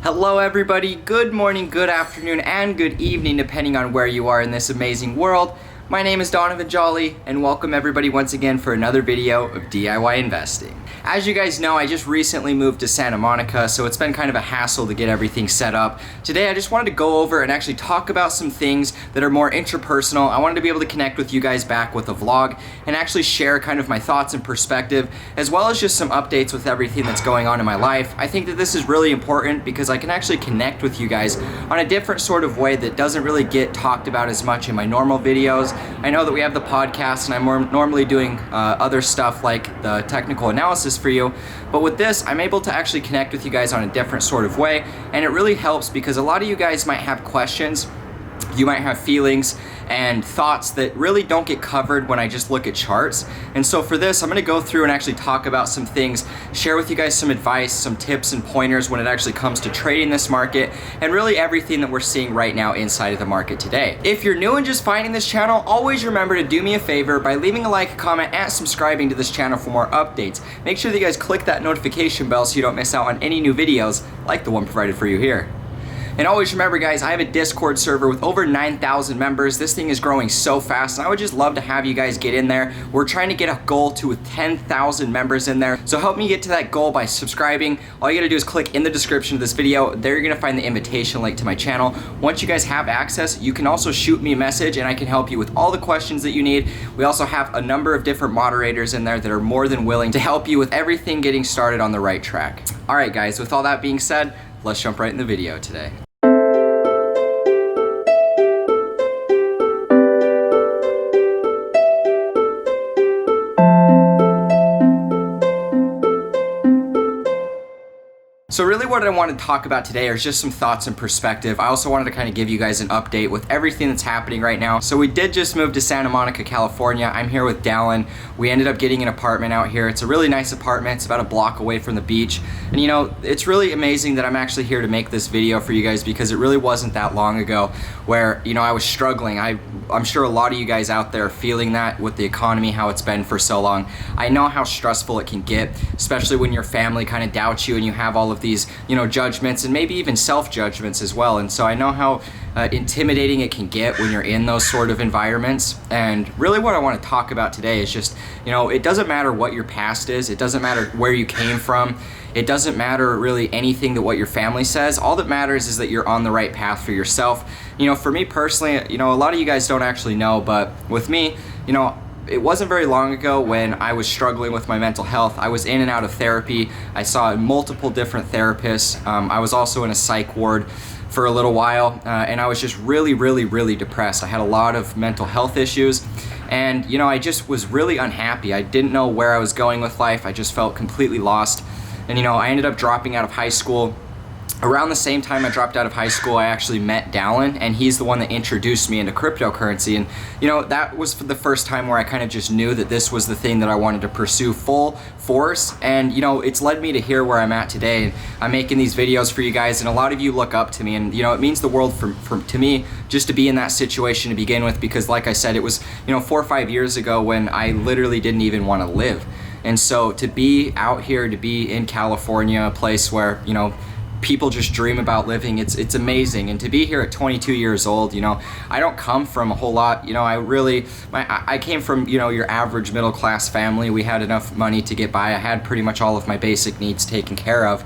Hello everybody, good morning, good afternoon, and good evening depending on where you are in this amazing world. My name is Donovan Jolly and welcome everybody once again for another video of DIY investing. As you guys know, I just recently moved to Santa Monica, so it's been kind of a hassle to get everything set up. Today I just wanted to go over and actually talk about some things that are more intrapersonal. I wanted to be able to connect with you guys back with a vlog and actually share kind of my thoughts and perspective, as well as just some updates with everything that's going on in my life. I think that this is really important because I can actually connect with you guys on a different sort of way that doesn't really get talked about as much in my normal videos. I know that we have the podcast and I'm normally doing other stuff like the technical analysis for you, but with this I'm able to actually connect with you guys on a different sort of way, and it really helps because a lot of you guys might have questions, you might have feelings and thoughts that really don't get covered when I just look at charts. And so for this, I'm gonna go through and actually talk about some things, share with you guys some advice, some tips and pointers when it actually comes to trading this market and really everything that we're seeing right now inside of the market today. If you're new and just finding this channel, always remember to do me a favor by leaving a like, comment, and subscribing to this channel for more updates. Make sure that you guys click that notification bell so you don't miss out on any new videos like the one provided for you here. And always remember guys, I have a Discord server with over 9,000 members. This thing is growing so fast and I would just love to have you guys get in there. We're trying to get a goal to 10,000 members in there. So help me get to that goal by subscribing. All you gotta do is click in the description of this video. There you're gonna find the invitation link to my channel. Once you guys have access, you can also shoot me a message and I can help you with all the questions that you need. We also have a number of different moderators in there that are more than willing to help you with everything getting started on the right track. All right guys, with all that being said, let's jump right in the video today. So really what I want to talk about today are just some thoughts and perspective. I also wanted to kind of give you guys an update with everything that's happening right now. So we did just move to Santa Monica, California. I'm here with Dallin. We ended up getting an apartment out here. It's a really nice apartment. It's about a block away from the beach. And you know, it's really amazing that I'm actually here to make this video for you guys because it really wasn't that long ago where, you know, I was struggling. I'm sure a lot of you guys out there are feeling that with the economy, how it's been for so long. I know how stressful it can get, especially when your family kind of doubts you and you have all of these, you know, judgments and maybe even self-judgments as well. And so I know how intimidating it can get when you're in those sort of environments. And really what I want to talk about today is just, you know, it doesn't matter what your past is. It doesn't matter where you came from. It doesn't matter really anything that what your family says. All that matters is that you're on the right path for yourself. You know, for me personally, you know, a lot of you guys don't actually know, but with me, you know, it wasn't very long ago when I was struggling with my mental health. I was in and out of therapy. I saw multiple different therapists. I was also in a psych ward for a little while, and I was just really depressed. I had a lot of mental health issues, and you know, I just was really unhappy. I didn't know where I was going with life. I just felt completely lost. And you know, I ended up dropping out of high school. Around the same time I dropped out of high school, I actually met Dallin, and he's the one that introduced me into cryptocurrency. And you know, that was for the first time where I kind of just knew that this was the thing that I wanted to pursue full force. And you know, it's led me to here where I'm at today. And I'm making these videos for you guys, and a lot of you look up to me, and you know, it means the world to me just to be in that situation to begin with, because like I said, it was, you know, 4 or 5 years ago when I literally didn't even want to live. And so to be out here, to be in California, a place where, you know, people just dream about living, it's amazing. And to be here at 22 years old, you know, I don't come from a whole lot, you know, I came from, you know, your average middle class family. We had enough money to get by. I had pretty much all of my basic needs taken care of.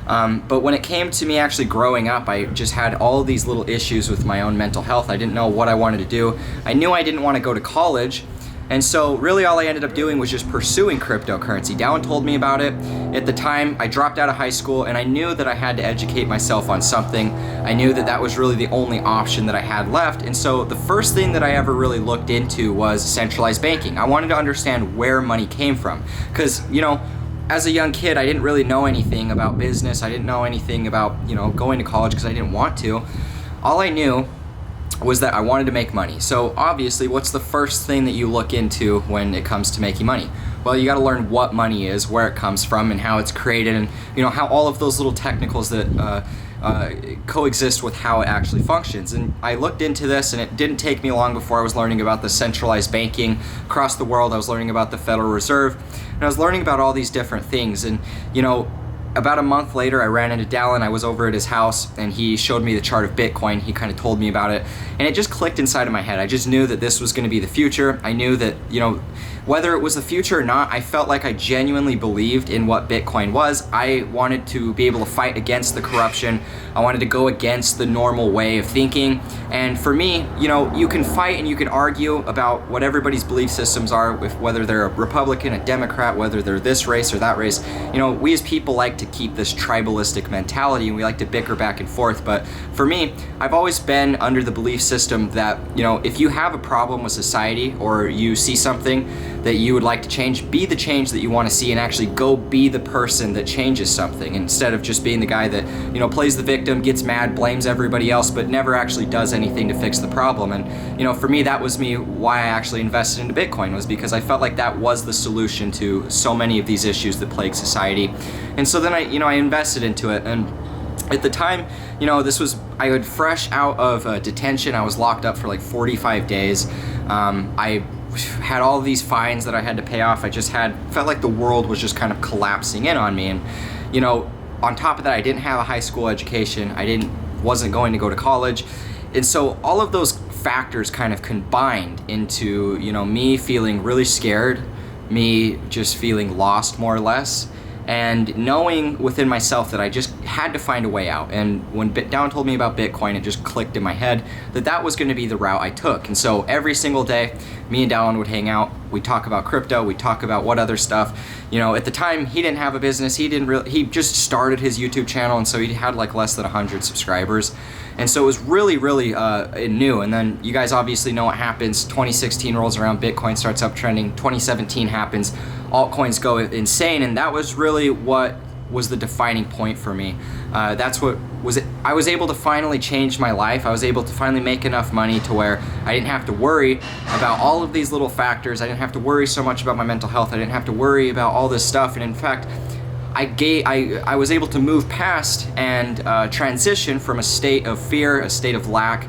But when it came to me actually growing up, I just had all these little issues with my own mental health. I didn't know what I wanted to do. I knew I didn't want to go to college. And so really all I ended up doing was just pursuing cryptocurrency. Dallin told me about it. At the time, I dropped out of high school and I knew that I had to educate myself on something. I knew that that was really the only option that I had left. And so the first thing that I ever really looked into was centralized banking. I wanted to understand where money came from. Because, you know, as a young kid, I didn't really know anything about business. I didn't know anything about, you know, going to college because I didn't want to. All I knew was that I wanted to make money. So obviously, what's the first thing that you look into when it comes to making money? Well, you got to learn what money is, where it comes from, and how it's created, and you know, how all of those little technicals that coexist with how it actually functions. And I looked into this, and it didn't take me long before I was learning about the centralized banking across the world. I was learning about the Federal Reserve, and I was learning about all these different things. And you know, about a month later, I ran into Dallin. I was over at his house and he showed me the chart of Bitcoin. He kind of told me about it and it just clicked inside of my head. I just knew that this was going to be the future. I knew that, whether it was the future or not, I felt like I genuinely believed in what Bitcoin was. I wanted to be able to fight against the corruption. I wanted to go against the normal way of thinking. And for me, you can fight and you can argue about what everybody's belief systems are, whether they're a Republican, a Democrat, whether they're this race or that race. We as people like to keep this tribalistic mentality and we like to bicker back and forth. But for me, I've always been under the belief system that, if you have a problem with society or you see something that you would like to change, be the change that you want to see and actually go be the person that changes something instead of just being the guy that, plays the victim, gets mad, blames everybody else, but never actually does anything to fix the problem. And, for me, that was why I actually invested into Bitcoin, was because I felt like that was the solution to so many of these issues that plague society. And so then I invested into it. And at the time, I had fresh out of detention. I was locked up for like 45 days. I had all these fines that I had to pay off. Felt like the world was just kind of collapsing in on me. And, on top of that, I didn't have a high school education. Wasn't going to go to college. And so all of those factors kind of combined into, me feeling really scared, me just feeling lost more or less, and knowing within myself that I just had to find a way out. And when Dallin told me about Bitcoin, it just clicked in my head that was going to be the route I took. And so every single day, me and Dallin would hang out. We'd talk about crypto. We'd talk about what other stuff. At the time, he didn't have a business. He just started his YouTube channel, and so he had like less than 100 subscribers. And so it was really, really new. And then you guys obviously know what happens. 2016 rolls around, Bitcoin starts uptrending. 2017 happens, altcoins go insane, and that was really what was the defining point for me. That's what was it. I was able to finally change my life. I was able to finally make enough money to where I didn't have to worry about all of these little factors. I didn't have to worry so much about my mental health. I didn't have to worry about all this stuff. And in fact, I was able to move past and transition from a state of fear, a state of lack,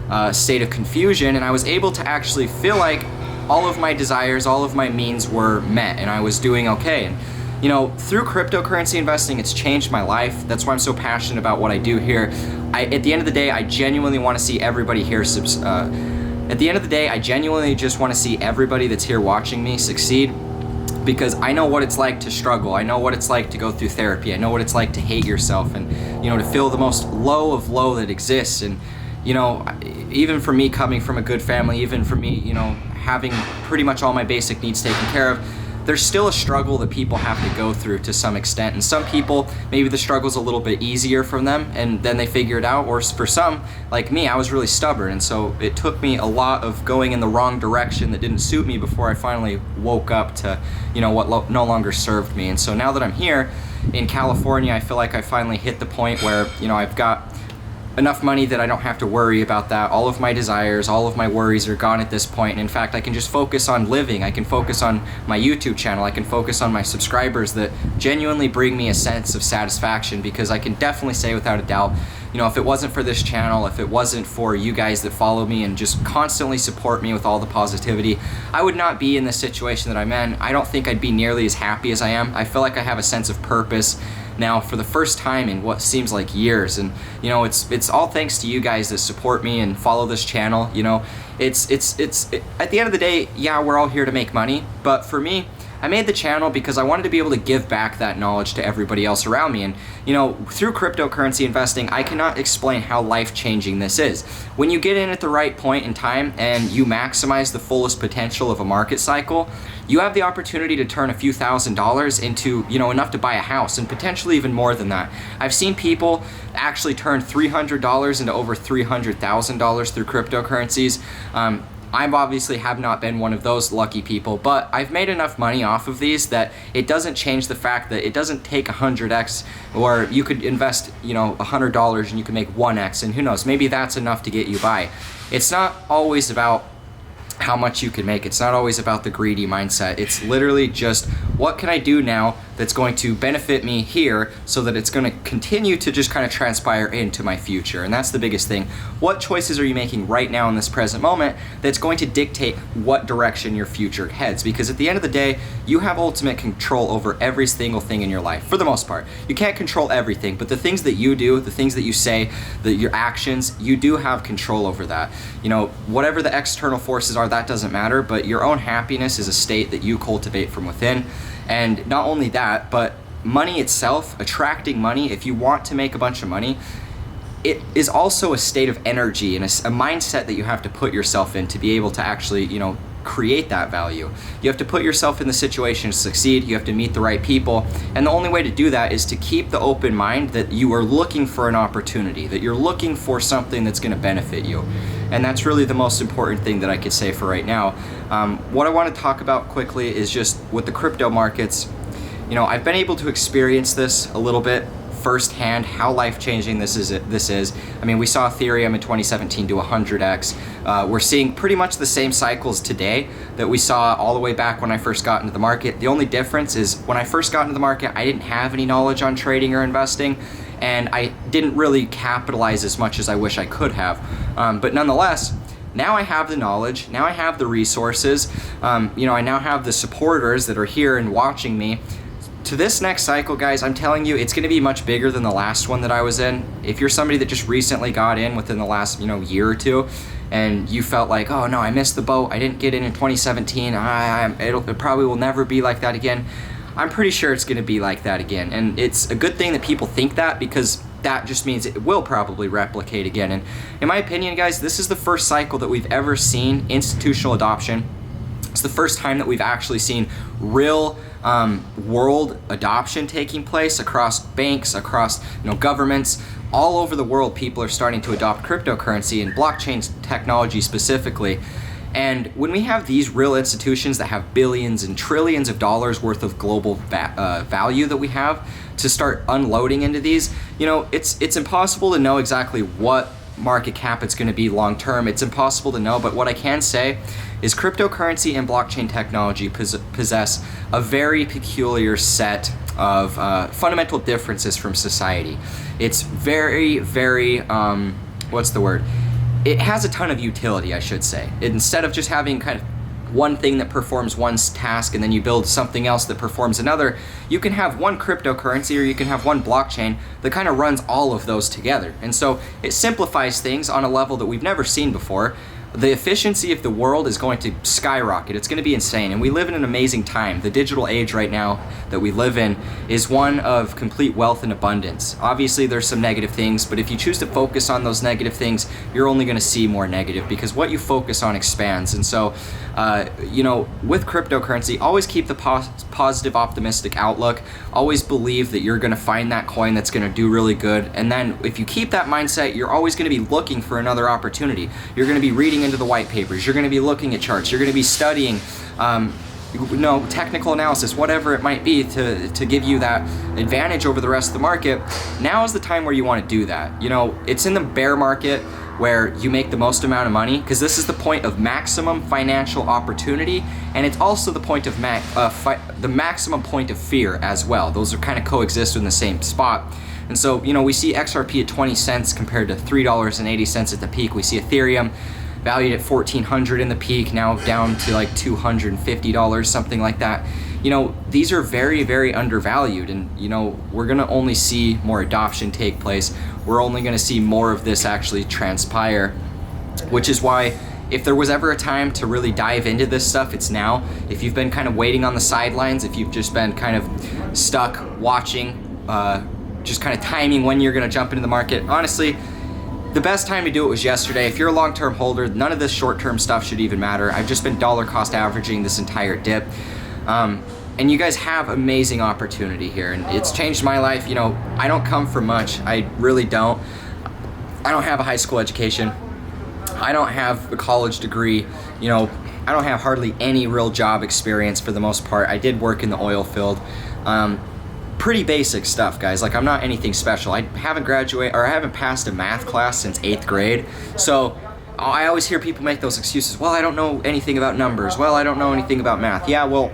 a state of confusion, and I was able to actually feel like all of my desires, all of my means were met, and I was doing okay. And through cryptocurrency investing, it's changed my life. That's why I'm so passionate about what I do here. At the end of the day, I genuinely want to see everybody here at the end of the day, I genuinely just want to see everybody that's here watching me succeed, because I know what it's like to struggle. I know what it's like to go through therapy. I know what it's like to hate yourself and, to feel the most low of low that exists. And, even for me coming from a good family, even for me, having pretty much all my basic needs taken care of, there's still a struggle that people have to go through to some extent. And some people, maybe the struggle's a little bit easier for them and then they figure it out. Or for some, like me, I was really stubborn. And so it took me a lot of going in the wrong direction that didn't suit me before I finally woke up to, what no longer served me. And so now that I'm here in California, I feel like I finally hit the point where, I've got enough money that I don't have to worry about that. All of my desires, all of my worries are gone at this point. And in fact, I can just focus on living. I can focus on my YouTube channel. I can focus on my subscribers that genuinely bring me a sense of satisfaction, because I can definitely say without a doubt, if it wasn't for this channel, if it wasn't for you guys that follow me and just constantly support me with all the positivity, I would not be in the situation that I'm in. I don't think I'd be nearly as happy as I am. I feel like I have a sense of purpose now for the first time in what seems like years. And it's all thanks to you guys that support me and follow this channel. It's at the end of the day, yeah, we're all here to make money, but for me, I made the channel because I wanted to be able to give back that knowledge to everybody else around me. And, through cryptocurrency investing, I cannot explain how life-changing this is. When you get in at the right point in time and you maximize the fullest potential of a market cycle, you have the opportunity to turn a few $1,000s into, enough to buy a house, and potentially even more than that. I've seen people actually turn $300 into over $300,000 through cryptocurrencies. I obviously have not been one of those lucky people, but I've made enough money off of these that it doesn't change the fact that it doesn't take 100x, or you could invest, $100 and you can make 1x, and who knows, maybe that's enough to get you by. It's not always about how much you can make. It's not always about the greedy mindset. It's literally just, what can I do now that's going to benefit me here so that it's going to continue to just kind of transpire into my future. And that's the biggest thing. What choices are you making right now in this present moment that's going to dictate what direction your future heads? Because at the end of the day, you have ultimate control over every single thing in your life, for the most part. You can't control everything, but the things that you do, the things that you say, your actions, you do have control over that. You know, whatever the external forces are, that doesn't matter, but your own happiness is a state that you cultivate from within. And not only that, but money itself, attracting money, if you want to make a bunch of money, it is also a state of energy and a mindset that you have to put yourself in to be able to actually, you know, create that value. You have to put yourself in the situation to succeed. You have to meet the right people. And the only way to do that is to keep the open mind that you are looking for an opportunity, that you're looking for something that's going to benefit you. And that's really the most important thing that I could say for right now. What I want to talk about quickly is just with the crypto markets. You know, I've been able to experience this a little bit firsthand, how life-changing this is. I mean, we saw Ethereum in 2017 do 100x. We're seeing pretty much the same cycles today that we saw all the way back when I first got into the market. The only difference is when I first got into the market, I didn't have any knowledge on trading or investing, and I didn't really capitalize as much as I wish I could have. But nonetheless, now I have the knowledge, now I have the resources, you know, I now have the supporters that are here and watching me. To this next cycle, guys, I'm telling you, it's going to be much bigger than the last one that I was in. If you're somebody that just recently got in within the last, you know, year or two, and you felt like, oh no, I missed the boat, I didn't get in 2017, it probably will never be like that again. I'm pretty sure it's going to be like that again. And it's a good thing that people think that, because that just means it will probably replicate again. And in my opinion, guys, this is the first cycle that we've ever seen institutional adoption. It's the first time that we've actually seen real world adoption taking place across banks, across, you know, governments. All over the world, people are starting to adopt cryptocurrency and blockchain technology specifically. And when we have these real institutions that have billions and trillions of dollars worth of global value that we have to start unloading into these, you know, it's impossible to know exactly what market cap it's going to be long term. It's impossible to know, but what I can say is cryptocurrency and blockchain technology possess a very peculiar set of fundamental differences from society. It's very, very, what's the word? It has a ton of utility, I should say. Instead of just having kind of one thing that performs one task and then you build something else that performs another, you can have one cryptocurrency or you can have one blockchain that kind of runs all of those together. And so it simplifies things on a level that we've never seen before. The efficiency of the world is going to skyrocket. It's going to be insane. And we live in an amazing time. The digital age right now that we live in is one of complete wealth and abundance. Obviously, there's some negative things, but if you choose to focus on those negative things, you're only going to see more negative, because what you focus on expands. And so, you know, with cryptocurrency, always keep the positive, optimistic outlook. Always believe that you're going to find that coin that's going to do really good. And then if you keep that mindset, you're always going to be looking for another opportunity. You're going to be reading into the white papers. You're going to be looking at charts. You're going to be studying, you know, technical analysis, whatever it might be, to give you that advantage over the rest of the market. Now is the time where you want to do that. You know, it's in the bear market where you make the most amount of money, because this is the point of maximum financial opportunity, and it's also the point of the maximum point of fear as well. Those are kind of coexist in the same spot. And so, you know, we see XRP at 20 cents compared to $3.80 at the peak. We see Ethereum valued at $1,400 in the peak, now down to like $250, something like that. You know, these are very, very undervalued, and you know, we're gonna only see more adoption take place. We're only gonna see more of this actually transpire, which is why if there was ever a time to really dive into this stuff, it's now. If you've been kind of waiting on the sidelines, if you've just been kind of stuck watching, just kind of timing when you're gonna jump into the market, honestly, the best time to do it was yesterday. If you're a long-term holder, none of this short-term stuff should even matter. I've just been dollar cost averaging this entire dip. And you guys have amazing opportunity here, and it's changed my life. You know, I don't come from much. I really don't. I don't have a high school education. I don't have a college degree. You know, I don't have hardly any real job experience for the most part. I did work in the oil field. Pretty basic stuff, guys. Like, I'm not anything special. I haven't graduated, or I haven't passed a math class since 8th grade. So I always hear people make those excuses. Well, I don't know anything about numbers. Well, I don't know anything about math. Yeah, well,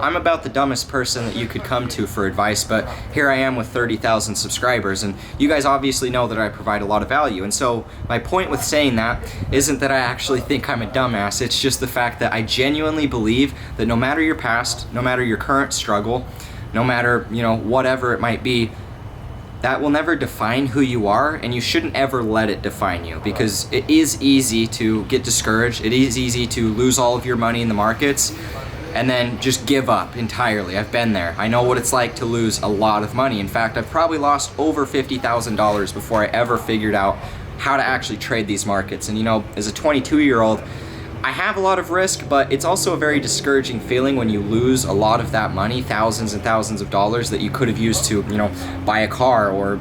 I'm about the dumbest person that you could come to for advice, but here I am with 30,000 subscribers, and you guys obviously know that I provide a lot of value. And so my point with saying that isn't that I actually think I'm a dumbass, it's just the fact that I genuinely believe that no matter your past, no matter your current struggle, no matter, whatever it might be, that will never define who you are, and you shouldn't ever let it define you, because it is easy to get discouraged. It is easy to lose all of your money in the markets and then just give up entirely. I've been there. I know what it's like to lose a lot of money. In fact, I've probably lost over $50,000 before I ever figured out how to actually trade these markets. And as a 22-year-old, I have a lot of risk, but it's also a very discouraging feeling when you lose a lot of that money, thousands and thousands of dollars that you could have used to, buy a car or,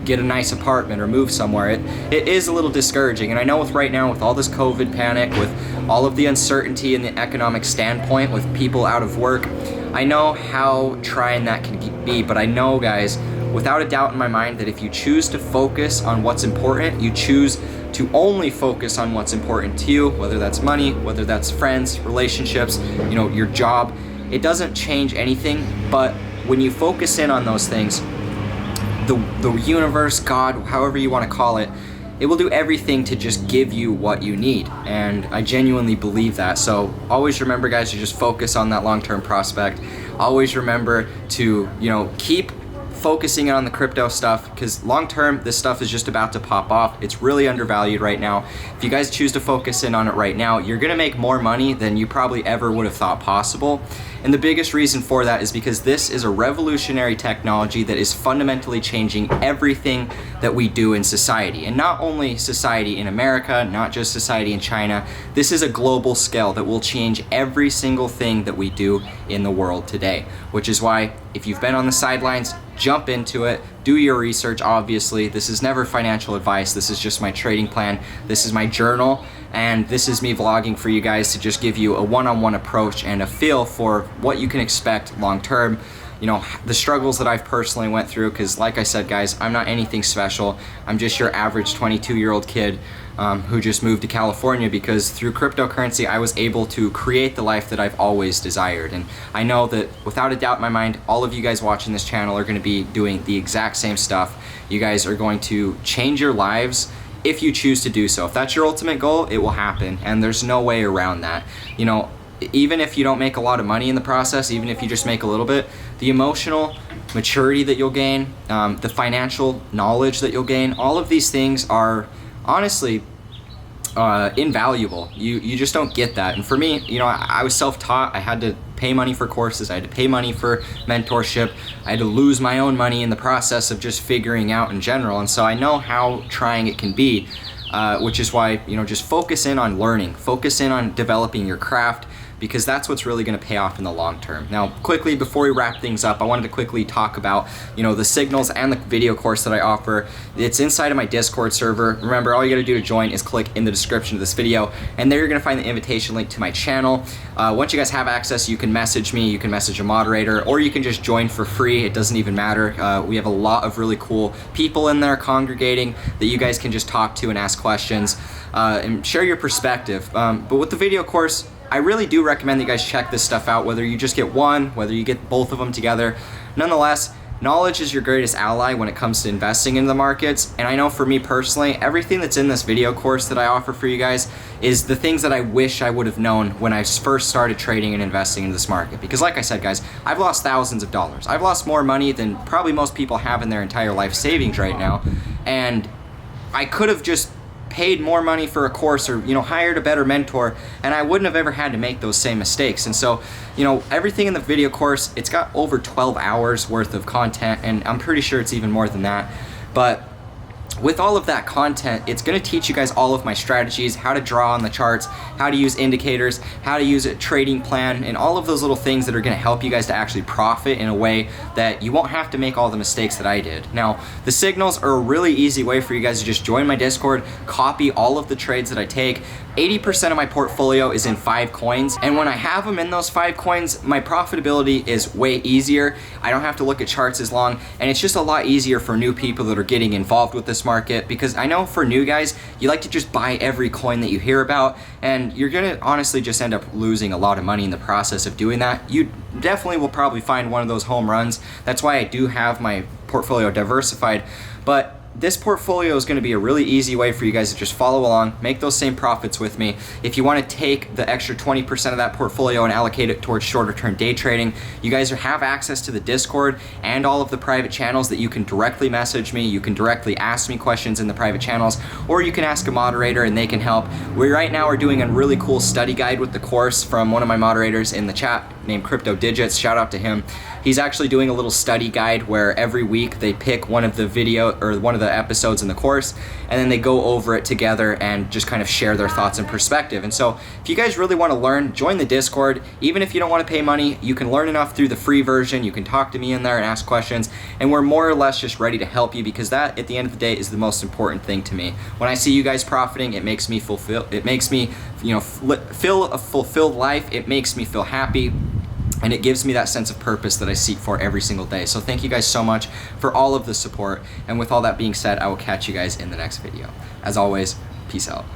get a nice apartment or move somewhere. It is a little discouraging. And I know right now with all this COVID panic, with all of the uncertainty in the economic standpoint, with people out of work, I know how trying that can be, but I know, guys, without a doubt in my mind, that if you choose to focus on what's important, you choose to only focus on what's important to you, whether that's money, whether that's friends, relationships, your job, it doesn't change anything. But when you focus in on those things, the universe, God, however you want to call it, it will do everything to just give you what you need. And I genuinely believe that. So always remember, guys, to just focus on that long-term prospect. Always remember to, keep focusing on the crypto stuff, because long term this stuff is just about to pop off. It's really undervalued right now. If you guys choose to focus in on it right now, you're gonna make more money than you probably ever would have thought possible. And the biggest reason for that is because this is a revolutionary technology that is fundamentally changing everything that we do in society. And not only society in America, not just society in China, this is a global scale that will change every single thing that we do in the world today. Which is why, if you've been on the sidelines, jump into it, do your research. Obviously, this is never financial advice. This is just my trading plan. This is my journal, and this is me vlogging for you guys to just give you a one-on-one approach and a feel for what you can expect long term. The struggles that I've personally went through, because like I said, guys, I'm not anything special. I'm just your average 22-year-old kid who just moved to California because through cryptocurrency I was able to create the life that I've always desired. And I know that without a doubt in my mind, all of you guys watching this channel are going to be doing the exact same stuff. You guys are going to change your lives if you choose to do so. If that's your ultimate goal, it will happen, and there's no way around that. Even if you don't make a lot of money in the process, even if you just make a little bit, the emotional maturity that you'll gain, the financial knowledge that you'll gain, all of these things are honestly invaluable. You just don't get that. And for me, I was self-taught. I had to pay money for courses. I had to pay money for mentorship. I had to lose my own money in the process of just figuring out in general. And so I know how trying it can be, which is why, just focus in on learning, focus in on developing your craft, because that's what's really going to pay off in the long term. Now, quickly, before we wrap things up, I wanted to quickly talk about, the signals and the video course that I offer. It's inside of my Discord server. Remember, all you got to do to join is click in the description of this video, and there you're going to find the invitation link to my channel. Once you guys have access, you can message me, you can message a moderator, or you can just join for free. It doesn't even matter. We have a lot of really cool people in there congregating that you guys can just talk to and ask questions and share your perspective. But with the video course, I really do recommend that you guys check this stuff out, whether you just get one, whether you get both of them together. Nonetheless, knowledge is your greatest ally when it comes to investing in the markets. And I know for me personally, everything that's in this video course that I offer for you guys is the things that I wish I would have known when I first started trading and investing in this market. Because like I said, guys, I've lost thousands of dollars. I've lost more money than probably most people have in their entire life savings right now. And I could have just paid more money for a course or hired a better mentor, and I wouldn't have ever had to make those same mistakes. And so everything in the video course, it's got over 12 hours worth of content, and I'm pretty sure it's even more than that. But with all of that content, it's going to teach you guys all of my strategies, how to draw on the charts, how to use indicators, how to use a trading plan, and all of those little things that are going to help you guys to actually profit in a way that you won't have to make all the mistakes that I did. Now, the signals are a really easy way for you guys to just join my Discord, copy all of the trades that I take. 80% of my portfolio is in 5 coins, and when I have them in those 5 coins, my profitability is way easier. I don't have to look at charts as long, and it's just a lot easier for new people that are getting involved with this market, because I know for new guys, you like to just buy every coin that you hear about, and you're gonna honestly just end up losing a lot of money in the process of doing that. You definitely will probably find one of those home runs. That's why I do have my portfolio diversified, but this portfolio is going to be a really easy way for you guys to just follow along, make those same profits with me. If you want to take the extra 20% of that portfolio and allocate it towards shorter term day trading, you guys have access to the Discord and all of the private channels that you can directly message me. You can directly ask me questions in the private channels, or you can ask a moderator and they can help. We right now are doing a really cool study guide with the course from one of my moderators in the chat named Crypto Digits. Shout out to him. He's actually doing a little study guide where every week they pick one of the video or one of the episodes in the course, and then they go over it together and just kind of share their thoughts and perspective. And so if you guys really want to learn, join the Discord. Even if you don't want to pay money, you can learn enough through the free version. You can talk to me in there and ask questions, and we're more or less just ready to help you, because that at the end of the day is the most important thing to me. When I see you guys profiting, it makes me fulfill, it makes me, feel a fulfilled life. It makes me feel happy. And it gives me that sense of purpose that I seek for every single day. So thank you guys so much for all of the support. And with all that being said, I will catch you guys in the next video. As always, peace out.